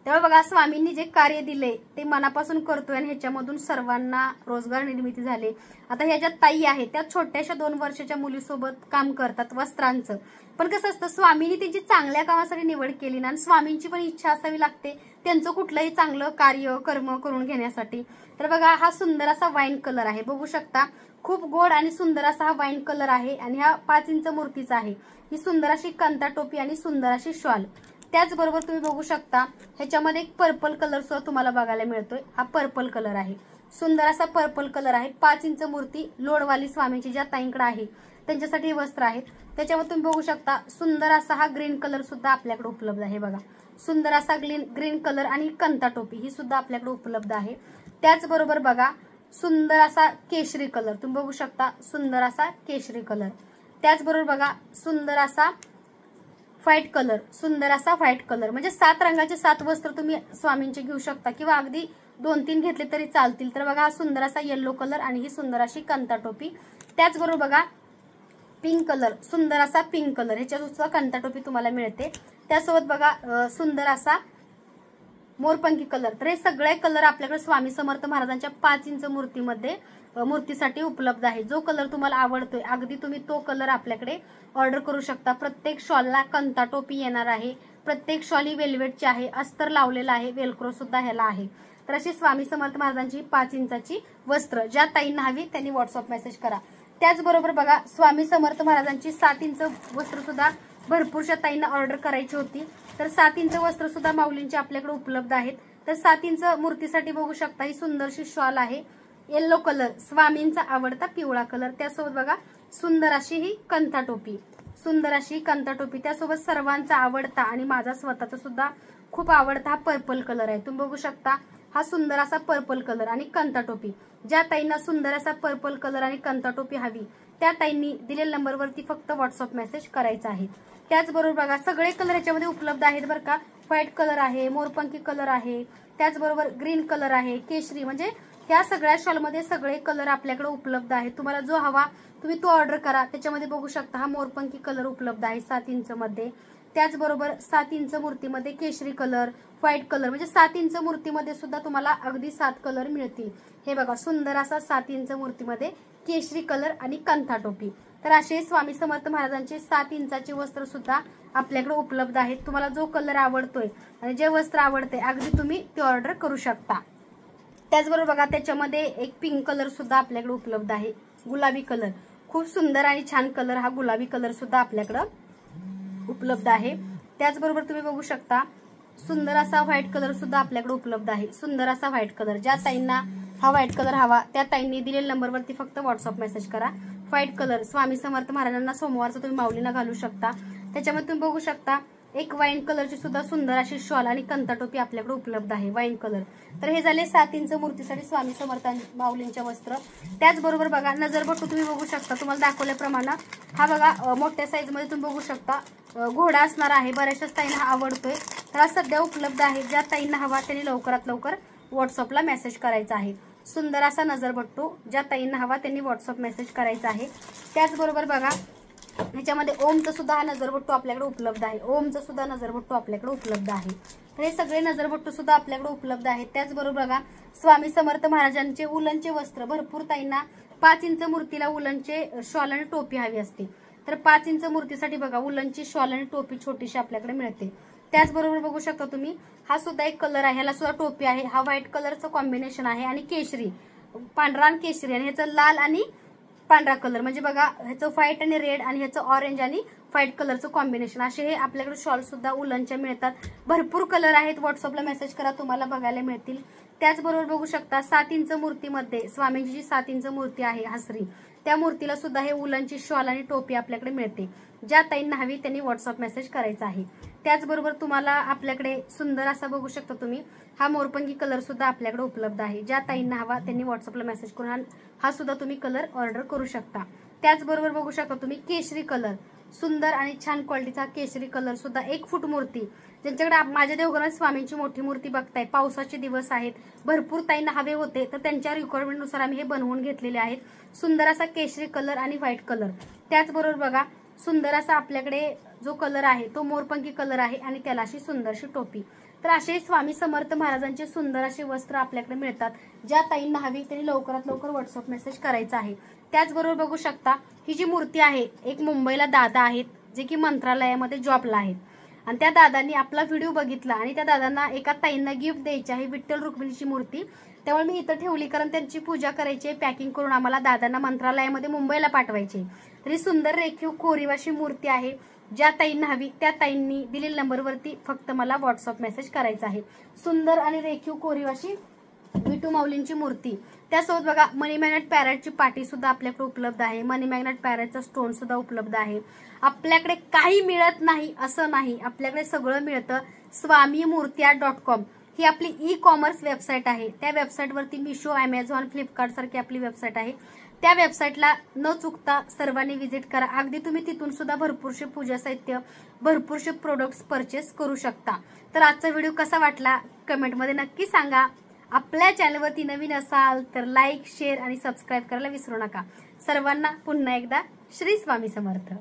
त्यामुळे बघा स्वामींनी जे कार्य दिले ते मनापासून करतोय आणि ह्याच्यामधून सर्वांना रोजगार निर्मिती झाले। आता ह्या ज्या ताई आहेत त्या छोट्याशा 2 वर्षाच्या मुलीसोबत काम करतात वस्त्रांचं, पण कसं असतं स्वामींनी त्यांची चांगल्या कामासाठी निवड केली ना, आणि स्वामींची पण इच्छा असावी लागते त्यांचं कुठलंही चांगलं कार्य कर्म करून घेण्यासाठी। तर बघा हा सुंदर असा वाईन कलर आहे, बघू शकता खूप गोड आणि सुंदर असा हा वाईन कलर आहे आणि हा 5 इंच मूर्तीचा आहे। ही सुंदर अशी कंता टोपी आणि सुंदर अशी शॉल। त्याचबरोबर तुम्ही बघू शकता ह्याच्यामध्ये एक पर्पल कलर सुद्धा तुम्हाला बघायला मिळतोय। हा पर्पल कलर आहे, सुंदर असा पर्पल कलर आहे। 5 इंच मूर्ती लोडवाली स्वामींची ज्या ताईंकडे आहे त्यांच्यासाठी हे वस्त्र आहेत। त्याच्यावर तुम्ही बघू शकता सुंदर असा हा ग्रीन कलर सुद्धा आपल्याकडे उपलब्ध आहे। बघा सुंदर असा ग्रीन कलर आणि कंता टोपी ही सुद्धा आपल्याकडे उपलब्ध आहे। त्याचबरोबर बघा सुंदर असा केशरी कलर तुम्ही बघू शकता, सुंदर असा केशरी कलर। त्याचबरोबर बघा सुंदर असा व्हाईट कलर, सुंदर असा व्हाईट कलर, म्हणजे 7 रंगाचे 7 वस्त्र तुम्ही स्वामींचे घेऊ शकता किंवा अगदी 2-3 घेतले तरी चालतील। तर बघा हा सुंदर असा येलो कलर आणि ही सुंदर अशी कंता टोपी। त्याचबरोबर बघा पिंक कलर, सुंदर असा पिंक कलर, ह्याच्यात सुद्धा कंता टोपी तुम्हाला मिळते। त्यासोबत बघा सुंदर असा मोरपंखी कलर। तर हे सगळे कलर आपल्याकडे स्वामी समर्थ महाराजांच्या 5 इंच मूर्तीसाठी उपलब्ध आहे। जो कलर तुम्हाला आवडतोय अगदी तुम्ही तो कलर आपल्याकडे ऑर्डर करू शकता। प्रत्येक शॉलला कंता टोपी येणार आहे, प्रत्येक शॉल ही वेल्वेटची आहे, अस्तर लावलेला आहे, वेलक्रो सुद्धा ह्याला आहे। तर अशी स्वामी समर्थ महाराजांची 5 इंचाची वस्त्र ज्या ताईंना हवी त्यांनी व्हॉट्सअप मेसेज करा। त्याचबरोबर बघा स्वामी समर्थ महाराजांची 7 इंच वस्त्र सुद्धा भरपूरशा ताईंना ऑर्डर करायची होती। तर 7 इंच वस्त्र सुद्धा माऊलींचे आपल्याकडे उपलब्ध आहेत। तर 7 इंच मूर्तीसाठी बघू शकता ही सुंदरशी शॉल आहे, येलो कलर, स्वामींचा आवडता पिवळा कलर। त्यासोबत बघा सुंदर अशी ही कंता टोपी, सुंदर अशी कंता टोपी। त्यासोबत सर्वांचा आवडता आणि माझा स्वतःचा सुद्धा खूप आवडता हा पर्पल कलर आहे। तुम्ही बघू शकता हा सुंदर असा पर्पल कलर आणि कंता टोपी। ज्या ताईंना सुंदर असा पर्पल कलर आणि कंता टोपी हवी त्या ताईंनी दिलेल्या नंबरवरती फक्त व्हॉट्सअप मेसेज करायचा आहे। त्याचबरोबर बघा सगळे कलर याच्यामध्ये उपलब्ध आहेत बरं का। व्हाईट कलर आहे, मोरपंखी कलर आहे, त्याचबरोबर ग्रीन कलर आहे, केशरी, म्हणजे ह्या सगळ्या शॉलमध्ये सगळे कलर आपल्याकडे उपलब्ध आहेत। तुम्हाला जो हवा तुम्ही तो ऑर्डर करा। त्याच्यामध्ये बघू शकता हा मोरपंखी कलर उपलब्ध आहे 7 इंच मध्ये। त्याचबरोबर 7 इंच मूर्तीमध्ये केशरी कलर, व्हाईट कलर, म्हणजे 7 इंच मूर्तीमध्ये सुद्धा तुम्हाला अगदी 7 कलर मिळतील। हे बघा सुंदर असा 7 इंच मूर्तीमध्ये केशरी कलर आणि कंथा टोपी। तर असे स्वामी समर्थ महाराजांचे 7 इंचाचे वस्त्र सुद्धा आपल्याकडे उपलब्ध आहेत। तुम्हाला जो कलर आवडतोय आणि जे वस्त्र आवडते अगदी तुम्ही ते ऑर्डर करू शकता। त्याचबरोबर बघा त्याच्यामध्ये एक पिंक कलर सुद्धा आपल्याकडे उपलब्ध आहे, गुलाबी कलर। खूप सुंदर आणि छान कलर, हा गुलाबी कलर सुद्धा आपल्याकडे उपलब्ध आहे। त्याचबरोबर तुम्ही बघू शकता सुंदर असा व्हाईट कलर सुद्धा आपल्याकडे उपलब्ध आहे। सुंदर असा व्हाईट कलर, ज्या ताईंना हा व्हाईट कलर हवा त्या ताईंनी दिलेल्या नंबरवरती फक्त व्हॉट्सअप मेसेज करा। व्हाईट कलर स्वामी समर्थ महाराजांना सोमवारचा तुम्ही माऊलीला घालू शकता। त्याच्यामध्ये तुम्ही बघू शकता एक वाईन कलरची सुद्धा सुंदर अशी शॉल आणि कंता टोपी आपल्याकडे उपलब्ध आहे, वाईन कलर। तर हे झाले 7 इंच मूर्तीसाठी स्वामी समर्थ माऊलींच्या वस्त्र। त्याचबरोबर बघा नजरबट्टू तुम्ही बघू शकता, तुम्हाला दाखवल्याप्रमाणे हा बघा मोठ्या साईज मध्ये तुम्ही बघू शकता घोडा असणार आहे, बऱ्याचशा ताईंना आवडतोय। तर हा सध्या उपलब्ध आहे, ज्या ताईंना हवा त्यांनी लवकरात लवकर व्हॉट्सअपला मेसेज करायचा आहे। सुंदर असा नजरबट्टू, ज्या ताईंना हवा त्यांनी व्हॉट्सअप मेसेज करायचा आहे। त्याचबरोबर बघा ह्याच्यामध्ये ओमचा सुद्धा हा नजरबट्टू आपल्याकडे उपलब्ध आहे, ओमचा सुद्धा नजरबट्टू आपल्याकडे उपलब्ध आहे। तर हे सगळे नजरबट्टू सुद्धा आपल्याकडे उपलब्ध आहेत। त्याचबरोबर बघा स्वामी समर्थ महाराजांचे उलनचे वस्त्र, भरपूर ताईंना 5 इंच मूर्तीला उलनचे शॉल आणि टोपी हवी असते, तर 5 इंच मूर्तीसाठी बघा उलनची शॉल आणि टोपी छोटीशी आपल्याकडे मिळते। त्याचबरोबर बघू शकता तुम्ही हा सुद्धा एक कलर आहे, ह्याला सुद्धा टोपी आहे। हा व्हाईट कलरचं कॉम्बिनेशन आहे आणि केशरी, पांढरा आणि केशरी, आणि ह्याचं लाल आणि पांढरा कलर, म्हणजे बघा ह्याचं व्हाईट आणि रेड आणि ह्याचं ऑरेंज आणि व्हाईट कलरचं कॉम्बिनेशन, असे हे आपल्याकडे शॉल सुद्धा उलनच्या मिळतात। भरपूर कलर आहेत, व्हॉट्सअपला मेसेज करा तुम्हाला बघायला मिळतील। त्याचबरोबर बघू शकता 7 इंच मूर्तीमध्ये स्वामींची जी 7 इंच मूर्ती आहे हसरी, त्या मूर्तीला सुद्धा हे उलनची शॉल आणि टोपी आपल्याकडे मिळते। ज्या ताईंना हवी त्यांनी व्हॉट्सअप मेसेज करायचा आहे। त्याचबरोबर तुम्हाला आपल्याकडे सुंदर असा बघू शकता तुम्ही हा मोरपंखी कलर सुद्धा आपल्याकडे उपलब्ध आहे। ज्या ताईंना हवा त्यांनी व्हॉट्सअपला मेसेज करून हा सुद्धा तुम्ही कलर ऑर्डर करू शकता। त्याचबरोबर बघू शकता तुम्ही केशरी कलर, सुंदर आणि छान क्वालिटीचा केशरी कलर सुद्धा 1 फूट मूर्ती, ज्यांच्याकडे माझ्या देवघरात स्वामींची मोठी मूर्ती बघताय, पावसाचे दिवस आहेत, भरपूर ताईंना हवे होते, तर त्यांच्या रिक्वायरमेंटनुसार आम्ही हे बनवून घेतलेले आहेत। सुंदर असा केशरी कलर आणि व्हाईट कलर। त्याचबरोबर बघा सुंदर असा आपल्याकडे जो कलर आहे तो मोरपंखी कलर आहे आणि त्याला अशी सुंदरशी टोपी। तर असे स्वामी समर्थ महाराजांचे सुंदर असे वस्त्र आपल्याकडे मिळतात। ज्या ताईंना हवी त्यांनी लवकरात लवकर व्हॉट्सअप मेसेज करायचा आहे। त्याचबरोबर बघू शकता ही जी मूर्ती आहे, एक मुंबईला दादा आहेत जे की मंत्रालयामध्ये जॉबला आहेत, आणि त्या दादांनी आपला व्हिडिओ बघितला आणि त्या दादांना एका ताईंना गिफ्ट द्यायची आहे विठ्ठल रुक्मिणीची मूर्ती, त्यामुळे मी इथं ठेवली, कारण त्यांची पूजा करायची, पॅकिंग करून आम्हाला दादांना मंत्रालयामध्ये मुंबईला पाठवायचे। तरी सुंदर रेखीव कोरीवाशी मूर्ती आहे, ज्या ताईंना हवी त्या ताईंनी दिलेल्या नंबरवरती फक्त मला व्हॉट्सअप मेसेज करायचा आहे। सुंदर आणि रेखीव कोरीवाशी विठू माऊलींची मूर्ती। त्यासोबत बघा मनी मॅग्नेट पॅरेटची पाटी सुद्धा आपल्याकडे उपलब्ध आहे, मनी मॅग्नेट पॅरेटचा स्टोन सुद्धा उपलब्ध आहे। आपल्याकडे काही मिळत नाही असं नाही, आपल्याकडे सगळं मिळतं। swamimurtya.com ही आपली ई-कॉमर्स वेबसाईट आहे, त्या वेबसाईटवरती मिशो, अमेझॉन, फ्लिपकार्ट सारखी आपली वेबसाईट आहे। त्या वेबसाईटला न चुकता सर्वांनी व्हिजिट करा, अगदी तुम्ही तिथून सुद्धा भरपूरशे पूजा साहित्य, भरपूरशे प्रोडक्ट्स परचेस करू शकता। तर आजचा व्हिडिओ कसा वाटला कमेंटमध्ये नक्की सांगा। आपल्या चॅनलवरती नवीन असाल तर लाईक, शेअर आणि सबस्क्राईब करायला विसरू नका। सर्वांना पुन्हा एकदा श्री स्वामी समर्थ।